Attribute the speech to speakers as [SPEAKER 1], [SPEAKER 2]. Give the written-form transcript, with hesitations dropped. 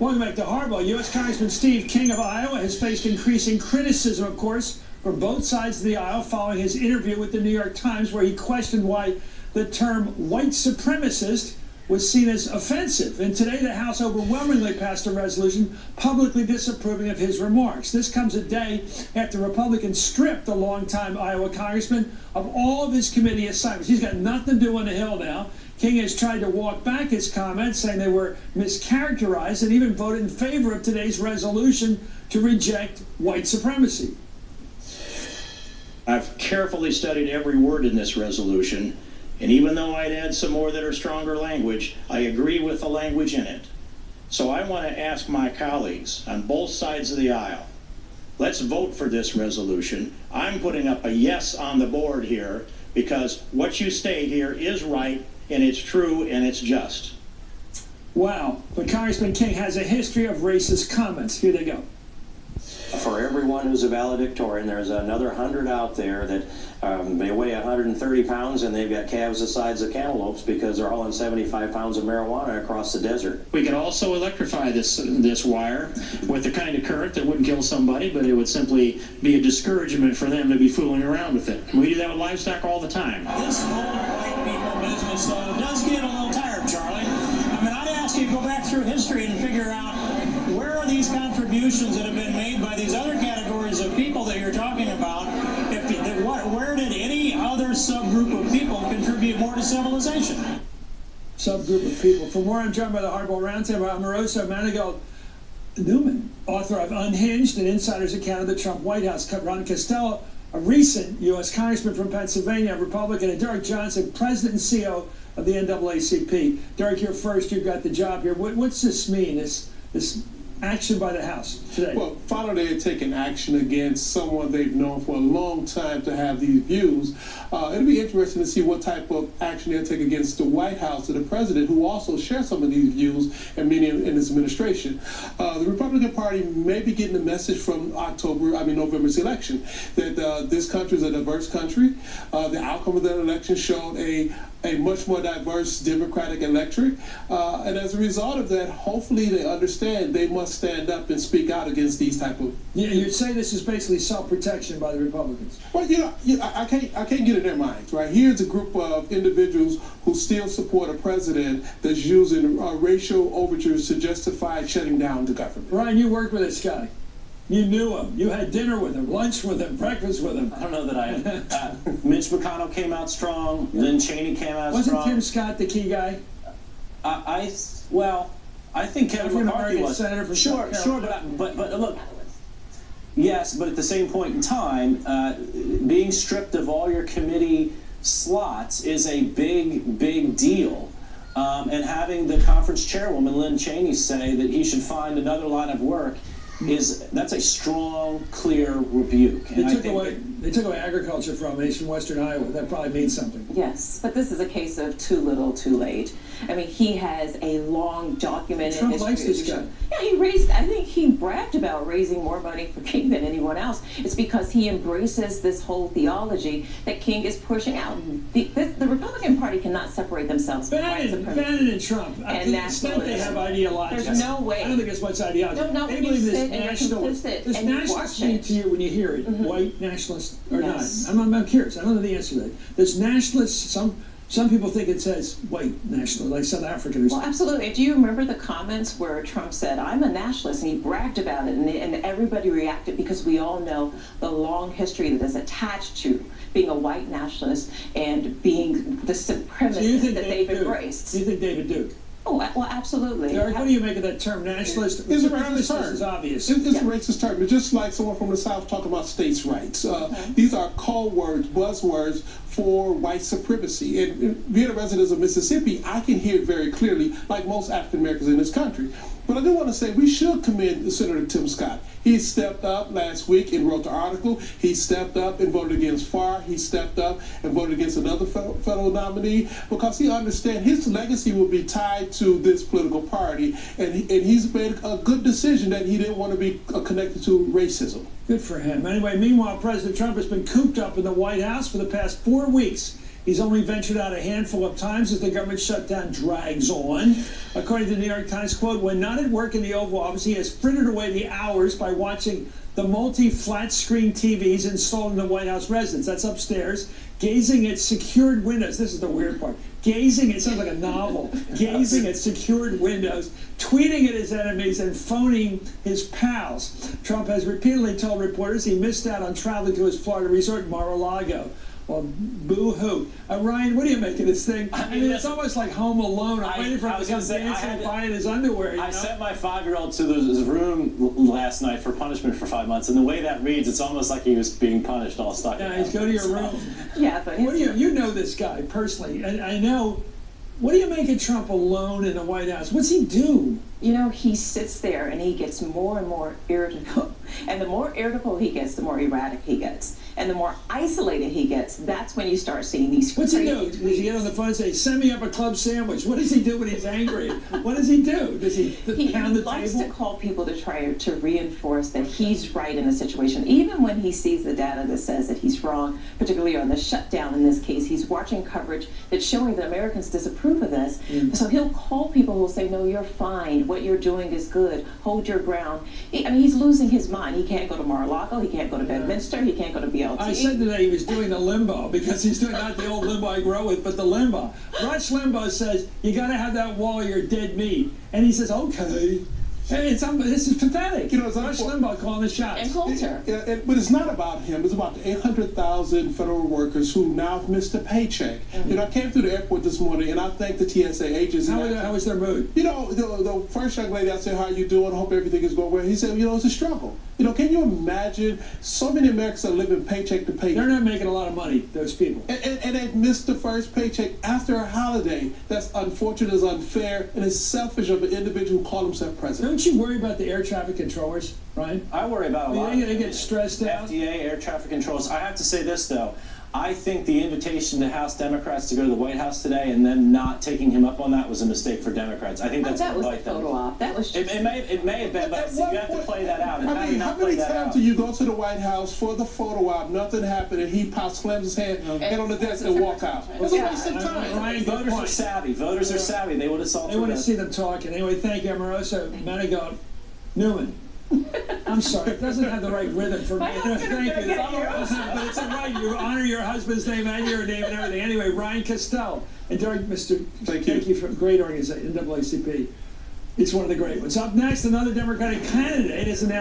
[SPEAKER 1] Welcome back to Hardball. U.S. Congressman Steve King of Iowa has faced increasing criticism, of course, from both sides of the aisle following his interview with the New York Times, where he questioned why the term white supremacist was seen as offensive. And today the House overwhelmingly passed a resolution publicly disapproving of his remarks. This comes a day after Republicans stripped the longtime Iowa congressman of all of his committee assignments. He's got nothing to do on the Hill now. King has tried to walk back his comments, saying they were mischaracterized, and even voted in favor of today's resolution to reject white supremacy.
[SPEAKER 2] I've carefully studied every word in this resolution, and even though I'd add some more that are stronger language, I agree with the language in it. So I want to ask my colleagues on both sides of the aisle, let's vote for this resolution. I'm putting up a yes on the board here because what you state here is right, and it's true, and it's just.
[SPEAKER 1] Wow, but Congressman King has a history of racist comments. Here they go.
[SPEAKER 3] For everyone who's a valedictorian, there's another 100 out there that they weigh 130 pounds and they've got calves the size of cantaloupes because they're hauling 75 pounds of marijuana across the desert.
[SPEAKER 2] We could also electrify this wire with the kind of current that wouldn't kill somebody, but it would simply be a discouragement for them to be fooling around with it. We do that with livestock all the time.
[SPEAKER 4] This whole white people business does get a little tired, Charlie. I mean, I'd ask you to go back through history and figure out where are these contributions that have been made by these other categories of people that you're talking about. Where did any other subgroup of people contribute more to civilization?
[SPEAKER 1] Subgroup of people. For more, I'm joined by the Hardball Roundtable, Omarosa, Manigault Newman, author of Unhinged, an insider's account of the Trump White House. Ron Costello, a recent U.S. Congressman from Pennsylvania, a Republican, and Derrick Johnson, president and CEO of the NAACP. Derrick, you're first. You've got the job here. What's this mean, this action by the House today?
[SPEAKER 5] Well, finally they're taking action against someone they've known for a long time to have these views. It'll be interesting to see what type of action they'll take against the White House and the president, who also share some of these views, and many in his administration. The Republican Party may be getting a message from November's election that this country is a diverse country. The outcome of that election showed a much more diverse Democratic electorate. And as a result of that, hopefully they understand they must stand up and speak out against these type of...
[SPEAKER 1] You'd say this is basically self-protection by the Republicans.
[SPEAKER 5] Well, I can't get in their minds, right? Here's a group of individuals who still support a president that's using racial overtures to justify shutting down the government.
[SPEAKER 1] Ryan, you worked with this guy. You knew him. You had dinner with him, lunch with him, breakfast with him.
[SPEAKER 3] I don't know that I... Mitch McConnell came out strong. Lynn Cheney came out strong.
[SPEAKER 1] Wasn't Tim Scott the key guy?
[SPEAKER 3] I think Kevin McCarthy was.
[SPEAKER 1] Senator for
[SPEAKER 3] Sure, but look, yes, but at the same point in time, being stripped of all your committee slots is a big deal. And having the conference chairwoman, Lynn Cheney, say that he should find another line of work that's a strong, clear rebuke. And
[SPEAKER 1] they took away agriculture from us from Western Iowa. That probably means something.
[SPEAKER 6] Yes, but this is a case of too little, too late. I mean, he has a long documented
[SPEAKER 1] Trump
[SPEAKER 6] history.
[SPEAKER 1] likes this guy.
[SPEAKER 6] Yeah, I think he bragged about raising more money for King than anyone else. It's because he embraces this whole theology that King is pushing out. The Republican Party cannot separate themselves from white supremacy.
[SPEAKER 1] Bannon and Trump. I think they have ideology.
[SPEAKER 6] There's no way.
[SPEAKER 1] I don't think it's much ideology.
[SPEAKER 6] No,
[SPEAKER 1] they
[SPEAKER 6] when
[SPEAKER 1] believe
[SPEAKER 6] you
[SPEAKER 1] this
[SPEAKER 6] sit and you're complicit
[SPEAKER 1] Does
[SPEAKER 6] and you
[SPEAKER 1] nationalist
[SPEAKER 6] watch
[SPEAKER 1] mean
[SPEAKER 6] it.
[SPEAKER 1] to you when you hear it, white nationalist or
[SPEAKER 6] Yes.
[SPEAKER 1] not? I'm curious. I don't know the answer to that. Does nationalist, some people think it says white nationalist, like South African or
[SPEAKER 6] Well,
[SPEAKER 1] something.
[SPEAKER 6] absolutely. Do you remember the comments where Trump said, I'm a nationalist, and he bragged about it, and everybody reacted because we all know the long history that is attached to being a white nationalist and being the supremacist that they've embraced.
[SPEAKER 1] Do you think David Duke?
[SPEAKER 6] Oh, well, absolutely.
[SPEAKER 1] Derrick, what do you make of that term, nationalist?
[SPEAKER 5] It's a racist term.
[SPEAKER 1] This is obvious.
[SPEAKER 5] It's a racist term. It's just like someone from the South talking about states' rights. These are code words, buzzwords for white supremacy. And being a resident of Mississippi, I can hear it very clearly, like most African Americans in this country. But I do want to say we should commend Senator Tim Scott. He stepped up last week and wrote the article. He stepped up and voted against Farr. He stepped up and voted against another federal nominee because he understands his legacy will be tied to this political party. And he's made a good decision that he didn't want to be connected to racism.
[SPEAKER 1] Good for him. Anyway, meanwhile, President Trump has been cooped up in the White House for the past 4 weeks. He's only ventured out a handful of times as the government shutdown drags on. According to the New York Times, quote, when not at work in the Oval Office, he has frittered away the hours by watching the multi-flat screen TVs installed in the White House residence. That's upstairs. Gazing at secured windows. This is the weird part. Gazing, it sounds like a novel. Gazing at secured windows, tweeting at his enemies, and phoning his pals. Trump has repeatedly told reporters he missed out on traveling to his Florida resort, Mar-a-Lago. Well, boo-hoo. Ryan, what do you make of this thing? I mean, it's almost like Home Alone. I'm waiting for him to come dancing and buying his underwear.
[SPEAKER 3] I sent my 5-year-old to his room last night for punishment for 5 months, and the way that reads, it's almost like he was being punished all stuck.
[SPEAKER 1] Yeah, he's go to your room.
[SPEAKER 6] Yeah, but
[SPEAKER 1] What do you know this guy personally, and I know. What do you make of Trump alone in the White House? What's he do?
[SPEAKER 6] you know, he sits there and he gets more and more irritable. And the more irritable he gets, the more erratic he gets. And the more isolated he gets, that's when you start seeing these
[SPEAKER 1] What's he
[SPEAKER 6] crazy
[SPEAKER 1] do? Does he get on the phone and say, send me up a club sandwich? What does he do when he's angry? What does he do? Does he pound the
[SPEAKER 6] likes
[SPEAKER 1] table?
[SPEAKER 6] to call people to try to reinforce that he's right in the situation. Even when he sees the data that says that he's wrong, particularly on the shutdown in this case, he's watching coverage that's showing that Americans disapprove of this. So he'll call people who will say, no, you're fine. What you're doing is good. Hold your ground. I mean, he's losing his mind. He can't go to Mar-a-Lago. He can't go to Bedminster. He can't go to BLT.
[SPEAKER 1] I said today he was doing the limbo because he's doing not the old limbo I grew up with, but the limbo. Rush Limbaugh says, you got to have that wall or you're dead meat. And he says, okay. Hey, this is pathetic.
[SPEAKER 5] You know, it's
[SPEAKER 1] Rush Limbaugh calling the shots.
[SPEAKER 6] And Coulter.
[SPEAKER 5] But it's not about him. It's about the 800,000 federal workers who now have missed a paycheck. You know, I came through the airport this morning, and I thanked the TSA agents.
[SPEAKER 1] How was their mood?
[SPEAKER 5] You know, the first young lady, I said, how you doing? Hope everything is going well. He said, you know, it's a struggle. You know, can you imagine so many Americans are living paycheck to paycheck?
[SPEAKER 1] They're not making a lot of money, those people.
[SPEAKER 5] And they've missed the first paycheck after a holiday. That's unfortunate, it's unfair, and it's selfish of an individual who called himself president.
[SPEAKER 1] Don't you worry about the air traffic controllers, Ryan?
[SPEAKER 3] I worry about a lot.
[SPEAKER 1] They get stressed out.
[SPEAKER 3] FDA, air traffic controls. I have to say this, though. I think the invitation to House Democrats to go to the White House today and then not taking him up on that was a mistake for Democrats. I think that's
[SPEAKER 6] that was the
[SPEAKER 3] right.
[SPEAKER 6] photo op. That was just...
[SPEAKER 3] It may have been, but you have to play that out. And
[SPEAKER 5] I mean, how many times do you go to the White House for the photo op, nothing happened, and he slams his hand, get on the desk, and walk out? It's a waste of time.
[SPEAKER 1] Ryan,
[SPEAKER 3] Voters are savvy. Voters are savvy. They would have saw.
[SPEAKER 1] They want to see them talking. Anyway, thank you, Omarosa, Manigault, Newman. I'm sorry, it doesn't have the right rhythm for me. Thank you. But it's all right. You honor your husband's name and your name and everything. Anyway, Ryan Costello and Derrick, thank you for a great organization, NAACP. It's one of the great ones. Up next, another Democratic candidate is announced.